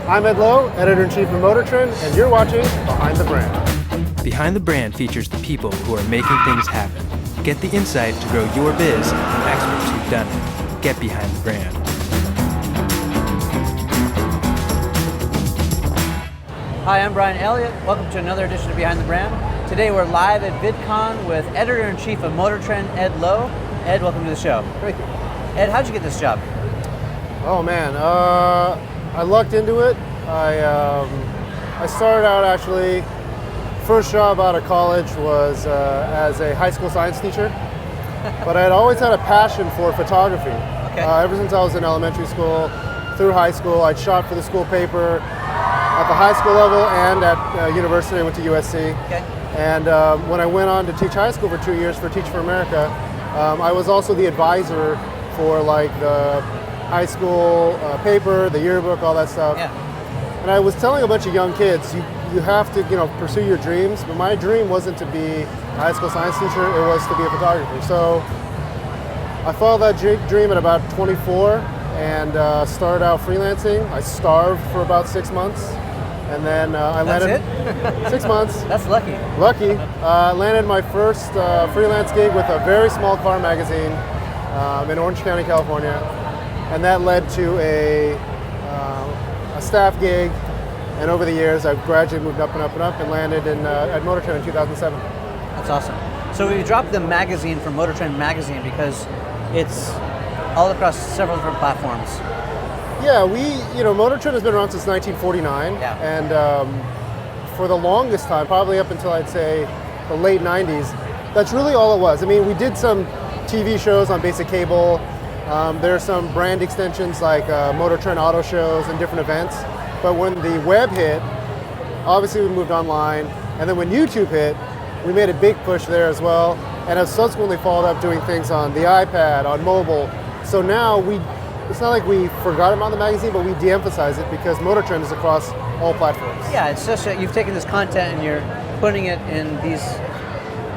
I'm Ed Loh, Editor-in-Chief of Motortrend, and you're watching Behind the Brand. Behind the Brand features the people who are making things happen. Get the insight to grow your biz from experts who've done it. Get behind the brand. Hi, I'm Brian Elliott. Welcome to another edition of Behind the Brand. Today we're live at VidCon with Editor-in-Chief of Motortrend Ed Loh. Ed, welcome to the show. Thank you. Ed, how'd you get this job? Oh man, I lucked into it. I started out actually, first job out of college was as a high school science teacher, but I had always had a passion for photography. Okay. Ever since I was in elementary school, through high school, I'd shot for the school paper at the high school level and at university. I went to USC. Okay. And when I went on to teach high school for 2 years for Teach for America, I was also the advisor for like the high school paper, the yearbook, all that stuff. Yeah. And I was telling a bunch of young kids, you have to pursue your dreams. But my dream wasn't to be a high school science teacher; it was to be a photographer. So I followed that dream at about 24 and started out freelancing. I starved for about 6 months, and then I landed. That's it? 6 months. That's lucky. Lucky. Landed my first freelance gig with a very small car magazine in Orange County, California, and that led to a staff gig. And over the years, I've gradually moved up and up and up, and landed at Motortrend in 2007. That's awesome. So we dropped the magazine from Motortrend Magazine because it's all across several different platforms. Yeah, Motortrend has been around since 1949, Yeah. and for the longest time, probably up until I'd say the late 90s, that's really all it was. I mean, we did some TV shows on basic cable. There are some brand extensions like Motortrend auto shows and different events. But when the web hit, obviously we moved online, and then when YouTube hit, we made a big push there as well, and have subsequently followed up doing things on the iPad, on mobile. So now it's not like we forgot about the magazine, but we de-emphasize it because Motortrend is across all platforms. Yeah, it's just that you've taken this content and you're putting it in these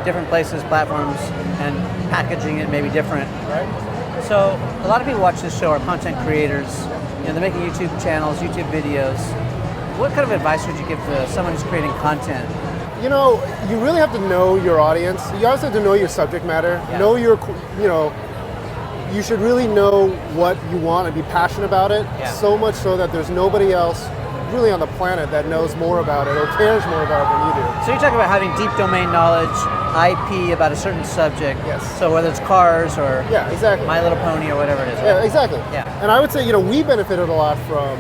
different places, platforms, and packaging it maybe different. Right? So a lot of people watch this show are content creators. They're making YouTube channels, YouTube videos. What kind of advice would you give to someone who's creating content? You really have to know your audience. You also have to know your subject matter. Yeah. Know you should really know what you want and be passionate about it. Yeah. So much so that there's nobody else really on the planet that knows more about it or cares more about it than you do. So you're talking about having deep domain knowledge, IP about a certain subject. Yes. So whether it's cars or Yeah, exactly. My Little Pony or whatever it is. Yeah, Right? exactly. Yeah. And I would say, we benefited a lot from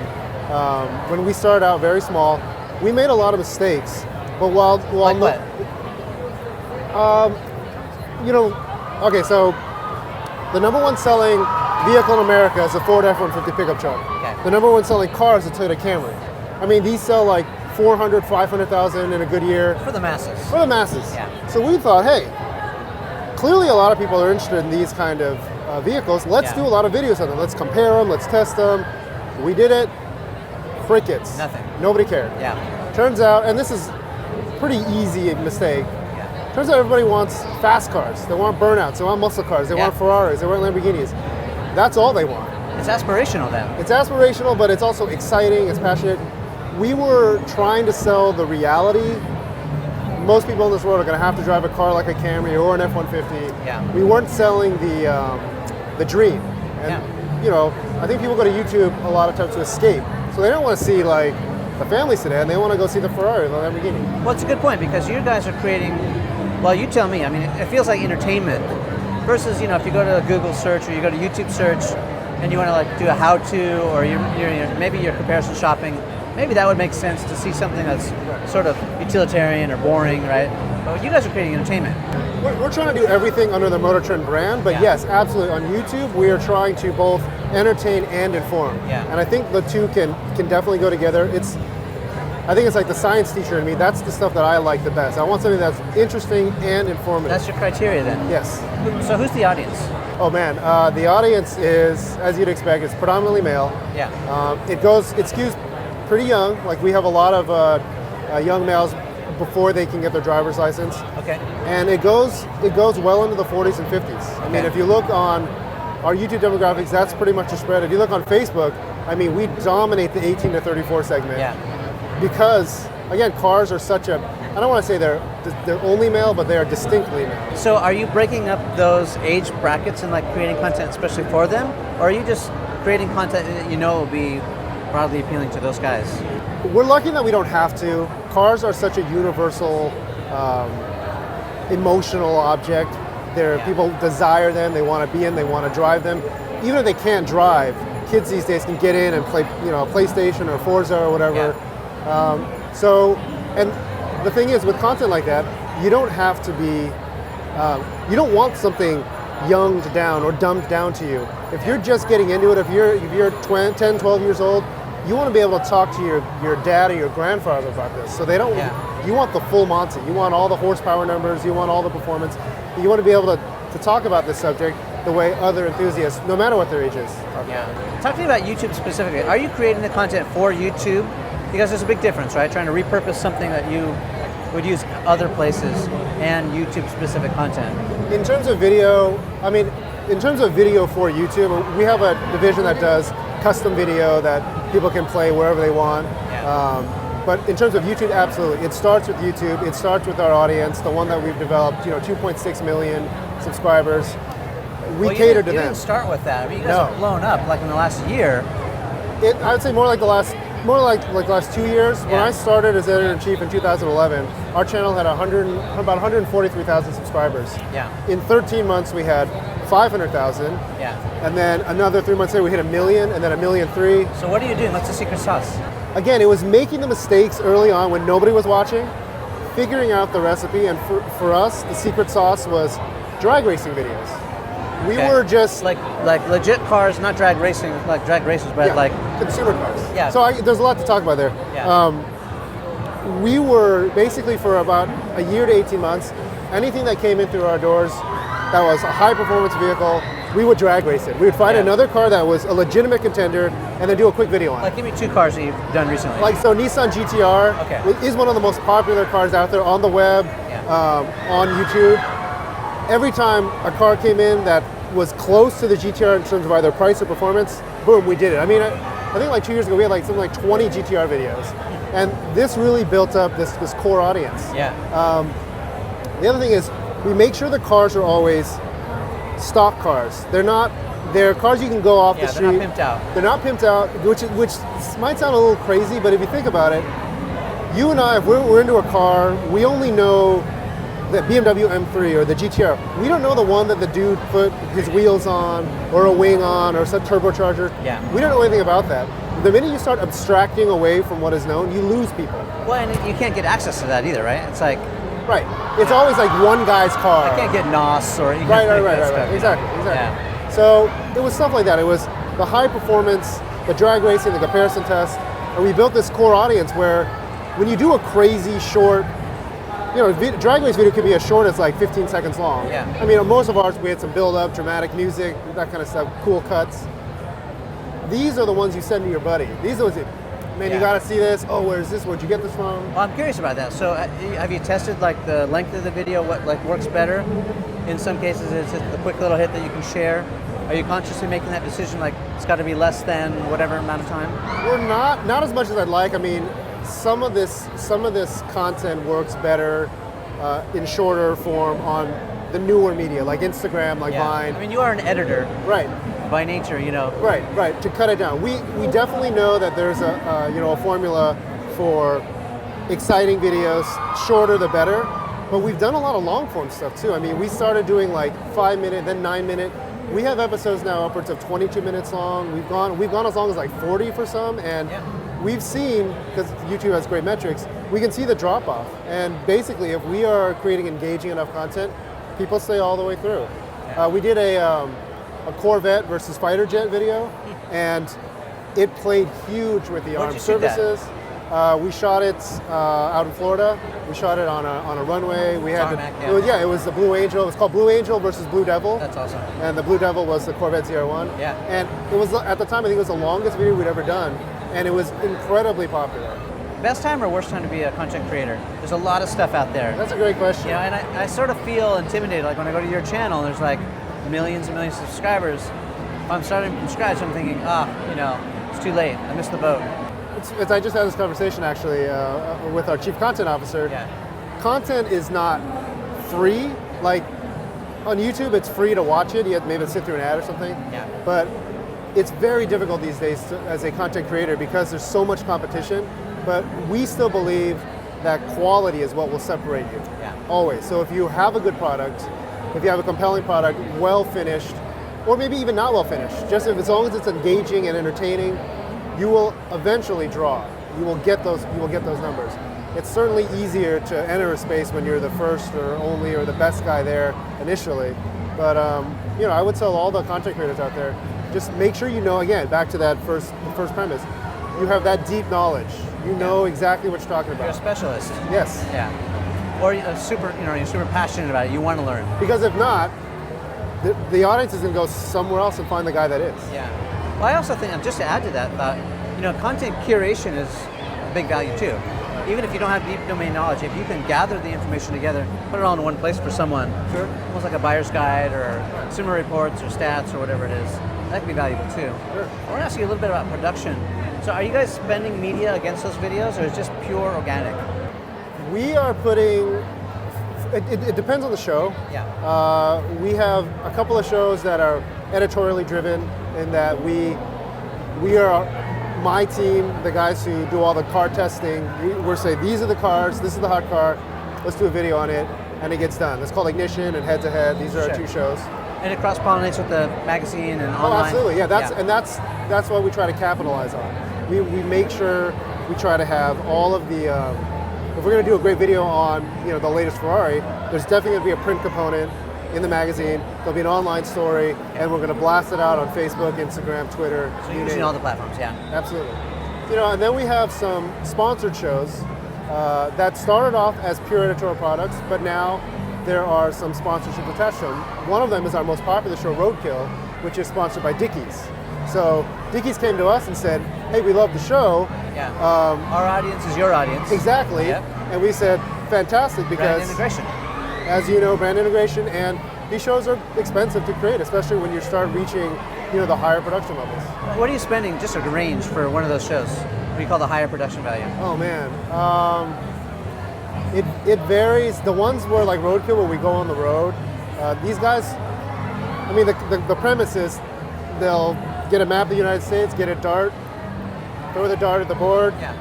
when we started out very small. We made a lot of mistakes, but while Like what? Okay, so the number one selling vehicle in America is a Ford F-150 pickup truck. Okay. The number one selling car is a Toyota Camry. I mean, these sell like 400, 500,000 in a good year. For the masses. For the masses. Yeah. So we thought, hey, clearly a lot of people are interested in these kind of vehicles. Let's Yeah. do a lot of videos on them. Let's compare them. Let's test them. We did it. Crickets. Nothing. Nobody cared. Yeah. Turns out, and this is a pretty easy mistake, Yeah. turns out everybody wants fast cars. They want burnouts. They want muscle cars. They Yeah. want Ferraris. They want Lamborghinis. That's all they want. It's aspirational then. It's aspirational, but it's also exciting. It's passionate. We were trying to sell the reality. Most people in this world are going to have to drive a car like a Camry or an F-150. Yeah. We weren't selling the dream. And I think people go to YouTube a lot of times to escape. So they don't want to see like the family sedan. They want to go see the Ferrari or the Lamborghini. Well, it's a good point because you guys are creating, well, you tell me, I mean, it feels like entertainment versus, if you go to a Google search or you go to YouTube search and you want to like do a how-to or maybe you're comparison shopping, maybe that would make sense to see something that's sort of utilitarian or boring, right? But you guys are creating entertainment. We're trying to do everything under the Motortrend brand, but Yeah. yes, absolutely. On YouTube, we are trying to both entertain and inform. Yeah. And I think the two can definitely go together. I think it's like the science teacher in me. That's the stuff that I like the best. I want something that's interesting and informative. That's your criteria then. Yes. So who's the audience? Oh man, the audience is, as you'd expect, it's predominantly male. Yeah. It skews pretty young. Like we have a lot of young males before they can get their driver's license. Okay. And it goes well into the 40s and 50s. I mean, Okay. if you look on our YouTube demographics, that's pretty much the spread. If you look on Facebook, I mean, we dominate the 18 to 34 segment. Yeah. Because, again, cars are such a, I don't want to say they're only male, but they are distinctly male. So are you breaking up those age brackets and like creating content especially for them? Or are you just creating content that you know will be broadly appealing to those guys? We're lucky that we don't have to. Cars are such a universal, emotional object. People desire them, they want to be in, they want to drive them. Even if they can't drive, kids these days can get in and play, PlayStation or Forza or whatever. And the thing is, with content like that, you don't have to be, you don't want something younged down or dumbed down to you. If you're just getting into it, if you're 10, 12 years old, you want to be able to talk to your dad or your grandfather about this. So they don't, you want the full Monty. You want all the horsepower numbers, you want all the performance. You want to be able to talk about this subject the way other enthusiasts, no matter what their age is. Talk to me about YouTube specifically. Are you creating the content for YouTube? Because there's a big difference, right? Trying to repurpose something that you would use other places and YouTube specific content. In terms of video, in terms of video for YouTube, we have a division that does custom video that people can play wherever they want. But in terms of YouTube, absolutely. It starts with YouTube. It starts with our audience, the one that we've developed, 2.6 million subscribers. We cater to them. You didn't start with that. I mean, you guys have blown up like in the last year. I would say more like last 2 years. When I started as editor-in-chief in 2011, our channel had about 143,000 subscribers. In 13 months, we had 500,000. And then another 3 months later, we hit 1 million, and then 1.3 million. So what are you doing? What's the secret sauce? Again, it was making the mistakes early on when nobody was watching, figuring out the recipe, and for us, the secret sauce was drag racing videos. We were just like legit cars, not drag racing, like drag races, but like consumer cars. So there's a lot to talk about there. We were basically, for about a year to 18 months, anything that came in through our doors that was a high performance vehicle, we would drag race it. We would find another car that was a legitimate contender and then do a quick video on it. Like, give me 2 cars that you've done recently. So Nissan GTR is one of the most popular cars out there on the web, on YouTube. Every time a car came in that was close to the GTR in terms of either price or performance, boom, we did it. I mean, I think like 2 years ago we had something like 20 GTR videos. And this really built up this core audience. The other thing is, we make sure the cars are always stock cars. They're cars you can go off the street. They're not pimped out. They're not pimped out, which might sound a little crazy, but if you think about it, you and I, if we're into a car, we only know the BMW M3 or the GTR. We don't know the one that the dude put his wheels on, or a wing on, or some turbocharger. We don't know anything about that. The minute you start abstracting away from what is known, you lose people. Well, and you can't get access to that either, right? It's like... It's always like one guy's car. I can't get NOS or... Right. Exactly. So it was stuff like that. It was the high performance, the drag racing, the comparison test, and we built this core audience where when you do a crazy short, drag race video could be as short as like 15 seconds long. I mean, most of ours, we had some build up, dramatic music, that kind of stuff, cool cuts. These are the ones you send to your buddy. These are the man, you gotta see this. Oh, where is this? Where'd you get this from? Well, I'm curious about that. So have you tested like the length of the video, what like works better? In some cases, it's just a quick little hit that you can share. Are you consciously making that decision, like it's got to be less than whatever amount of time? We're not as much as I'd like. I mean, some of this content works better in shorter form on the newer media, like Instagram, like Vine. I mean, you are an editor, right? By nature, Right. To cut it down, we definitely know that there's a formula for exciting videos, shorter the better. But we've done a lot of long form stuff too. I mean, we started doing like 5 minute, then 9 minute. We have episodes now upwards of 22 minutes long. We've gone as long as like 40 for some, and we've seen, because YouTube has great metrics, we can see the drop off. And basically, if we are creating engaging enough content, people stay all the way through. We did a Corvette versus fighter jet video, and it played huge with the armed services. We shot it out in Florida. We shot it on a runway. We had it was the Blue Angel. It was called Blue Angel versus Blue Devil. That's awesome. And the Blue Devil was the Corvette ZR1. And it was, at the time, I think it was the longest video we'd ever done, and it was incredibly popular. Best time or worst time to be a content creator? There's a lot of stuff out there. That's a great question. And I sort of feel intimidated, like when I go to your channel, there's like millions and millions of subscribers. If I'm starting from scratch, I'm thinking, it's too late. I missed the boat. I just had this conversation actually with our chief content officer. Yeah. Content is not free. Like on YouTube, it's free to watch it. You have maybe sit through an ad or something. Yeah. But it's very difficult these days as a content creator because there's so much competition. But we still believe that quality is what will separate you. Yeah. Always. So if you have a good product, if you have a compelling product, well finished, or maybe even not well finished, just as long as it's engaging and entertaining, you will eventually draw. You will get those numbers. It's certainly easier to enter a space when you're the first or only or the best guy there initially. But I would tell all the content creators out there, just make sure you know, again, back to that first premise, you have that deep knowledge. You know exactly what you're talking about. You're a specialist. Yes. Yeah. Or you're super passionate about it. You want to learn. Because if not, the audience is going to go somewhere else and find the guy that is. Yeah. Well, I also think, just to add to that, content curation is a big value too. Even if you don't have deep domain knowledge, if you can gather the information together, put it all in one place for someone, Sure. almost like a buyer's guide or consumer reports or stats or whatever it is, that can be valuable too. Sure. I want to ask you a little bit about production. So are you guys spending media against those videos, or is it just pure organic? We are putting, it depends on the show. Yeah. We have a couple of shows that are editorially driven in that we are, my team, the guys who do all the car testing, we're saying these are the cars, this is the hot car, let's do a video on it, and it gets done. It's called Ignition and Head to Head. These are our two shows. And it cross-pollinates with the magazine and online? Oh, absolutely, yeah. That's what we try to capitalize on. We make sure we try to have all of the, if we're going to do a great video on the latest Ferrari, there's definitely going to be a print component in the magazine. There'll be an online story, and we're going to blast it out on Facebook, Instagram, Twitter. So you're using all the platforms, yeah. Absolutely. And then we have some sponsored shows that started off as pure editorial products, but now there are some sponsorships attached to them. One of them is our most popular show, Roadkill, which is sponsored by Dickies. So Dickies came to us and said, hey, we love the show. Yeah. Our audience is your audience. Exactly. Yep. And we said, fantastic, because brand integration. As you know, brand integration, and these shows are expensive to create, especially when you start reaching the higher production levels. What are you spending, just a range, for one of those shows? What do you call the higher production value? Oh man, it varies. The ones where like Roadkill, where we go on the road, these guys, I mean, the premise is they'll get a map of the United States, get a dart, throw the dart at the board. Yeah.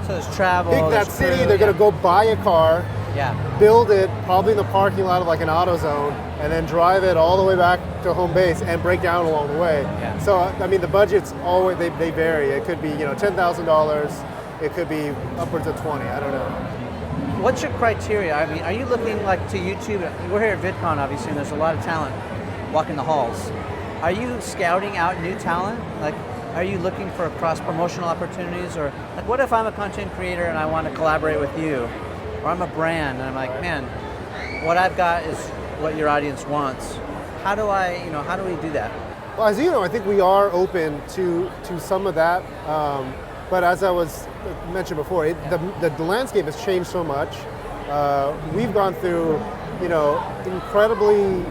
So there's travel. Pick that city. They're going to go buy a car. Yeah. Build it probably in the parking lot of like an AutoZone, and then drive it all the way back to home base and break down along the way. Yeah. So I mean, the budgets always they vary. It could be $10,000. It could be upwards of 20. I don't know. What's your criteria? I mean, are you looking like to YouTube? We're here at VidCon, obviously, and there's a lot of talent walking the halls. Are you scouting out new talent? Like, are you looking for cross-promotional opportunities? Or like, what if I'm a content creator and I want to collaborate with you? Or I'm a brand and I'm like, man, what I've got is what your audience wants. How do we do that? Well, as you know, I think we are open to some of that. But as I was mentioned before, the landscape has changed so much. We've gone through, incredibly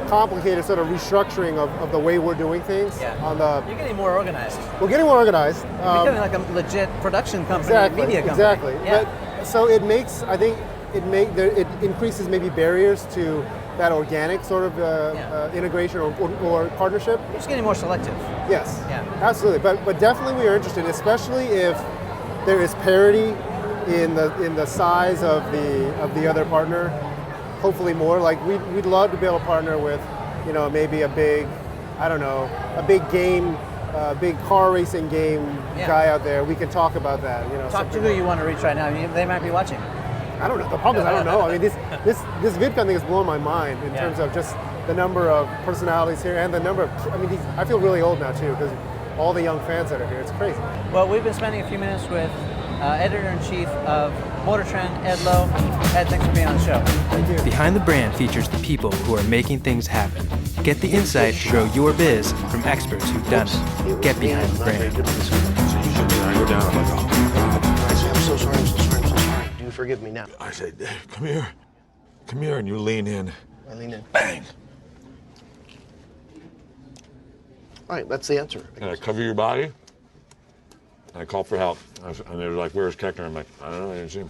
complicated sort of restructuring of the way we're doing things. Yeah. You're getting more organized. We're getting more organized. You're becoming like a legit production company, media company. Exactly. Yeah. But, so it makes, I think, it increases maybe barriers to that organic sort of integration or partnership. You're just getting more selective. Yes. Yeah. Absolutely. But definitely we are interested, especially if there is parity in the size of the other partner. Hopefully more. Like we'd love to be able to partner with, maybe a big game, big car racing game guy out there. We can talk about that. Talk to who you want to reach right now. I mean, they might be watching. I don't know. The problem is I don't know. I mean, this VidCon thing has blown my mind in terms of just the number of personalities here and the number of. I mean, I feel really old now too because all the young fans that are here. It's crazy. Well, we've been spending a few minutes with Editor-in-Chief of Motortrend, Ed Loh. Ed, thanks for being on the show. Thank you. Behind the Brand features the people who are making things happen. Get the insight to grow your biz from experts who've done it. Get behind the brand. So you should go down. I'm like, oh. I'm so sorry. Do you forgive me now? I say, Dave, come here. Come here, and you lean in. I lean in. Bang. All right, that's the answer. And I cover your body. I called for help. And they were like, "Where's Keckner?" I'm like, "I don't know. I didn't see him."